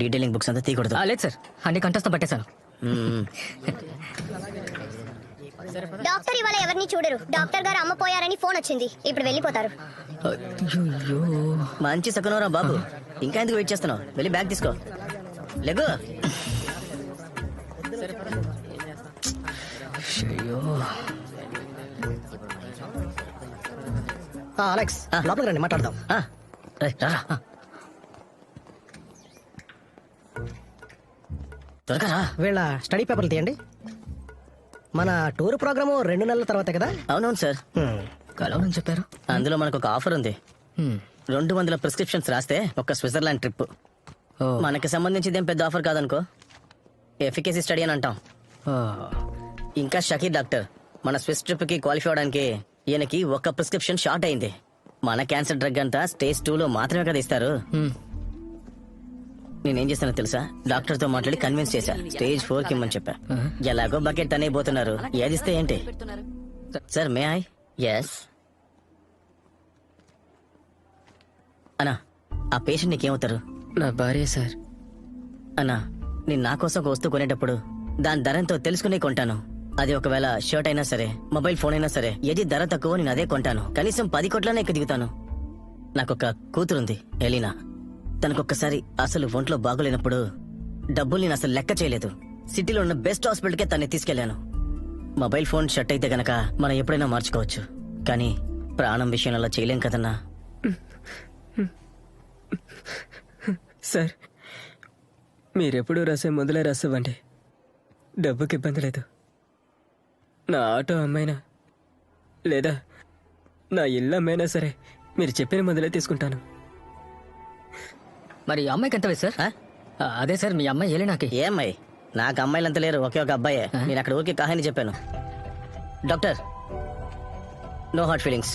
Detailing books అంతా తీయకూడదు. లేదు సార్, అన్ని కంఠస్థం పట్టేశాను. డాక్టర్ ఇవాళ ఎవరిని చూడరు. డాక్టర్ గారు అమ్మ పోయారని ఫోన్ వచ్చింది, ఇప్పుడు వెళ్ళిపోతారు. అయ్యో, మంచి సకనోరా బాబు, ఇంకా ఎందుకు వెయిట్ చేస్తున్నావు? వెళ్ళి బ్యాగ్ తీసుకో. లెగు. అయ్యో. అలెక్స్ లోపలికి రండి, మాట్లాడదాం. రారా త్వరగా రా. వీళ్ళ స్టడీ పేపర్లు తీయండి. మన టూర్ ప్రోగ్రాము 2 నెలల తర్వాత కదా? అవునవును సార్. కలవని చెప్పారు. అందులో మనకు ఒక ఆఫర్ ఉంది. 200 ప్రిస్క్రిప్షన్స్ రాస్తే ఒక స్విట్జర్లాండ్ ట్రిప్. మనకి సంబంధించింది ఏం పెద్ద ఆఫర్ కాదనుకో, ఎఫికేసీ స్టడీ అని అంటాం. ఇంకా షకీర్ డాక్టర్ మన స్విస్ ట్రిప్ కి క్వాలిఫై అవడానికి ఈయనకి ఒక ప్రిస్క్రిప్షన్ షార్ట్ అయింది. మన క్యాన్సర్ డ్రగ్ అంతా స్టేజ్ 2 లో మాత్రమే కదా ఇస్తారు. నేనేం చేస్తానో తెలుసా, డాక్టర్ తో మాట్లాడి కన్విన్స్ చేశా, స్టేజ్ 4 కి ఇమ్మని చెప్పా. ఎలాగో బకెట్ తనే పోతున్నారు, ఏదిస్తే ఏంటి. Sir may I? ఎస్ అన్నా, ఆ పేషెంట్ నీకేమవుతారు? నా భార్య సార్. అన్నా, నేను నా కోసం ఒక వస్తువు కొనేటప్పుడు దాని ధర ఎంతో తెలుసుకునే కొంటాను. అది ఒకవేళ షర్ట్ అయినా సరే, మొబైల్ ఫోన్ అయినా సరే, ఏది ధర తక్కువ నేను అదే కొంటాను. కనీసం 10 కోట్లనే ఎక్కి దిగుతాను. నాకొక కూతురుంది, ఎలీనా. తనకొక్కసారి అసలు ఒంట్లో బాగోలేనప్పుడు డబ్బులు నేను అసలు లెక్క చేయలేదు. సిటీలో ఉన్న బెస్ట్ హాస్పిటల్కే తన్ని తీసుకెళ్లాను. మొబైల్ ఫోన్, షర్ట్ అయితే గనక మనం ఎప్పుడైనా మార్చుకోవచ్చు, కానీ ప్రాణం విషయంలో అలా చేయలేం కదన్నా. సార్, మీరెప్పుడు రాసే మొదలే రాసివ్వండి, డబ్బుకి ఇబ్బంది లేదు. నా ఆటో అమ్మైనా లేదా నా ఇల్లు అమ్మైనా సరే మీరు చెప్పిన మందులే తీసుకుంటాను. మరి అమ్మాయికి ఎంత వయసు సార్? అదే సార్, మీ అమ్మాయి ఏలేనాకి. ఏ అమ్మాయి? నాకు అమ్మాయిలంతా లేరు, ఒకే ఒక అబ్బాయే. నేను అక్కడ ఊరికే కహాని చెప్పాను. Doctor, no heart feelings,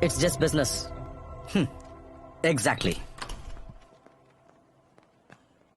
it's just business. Exactly.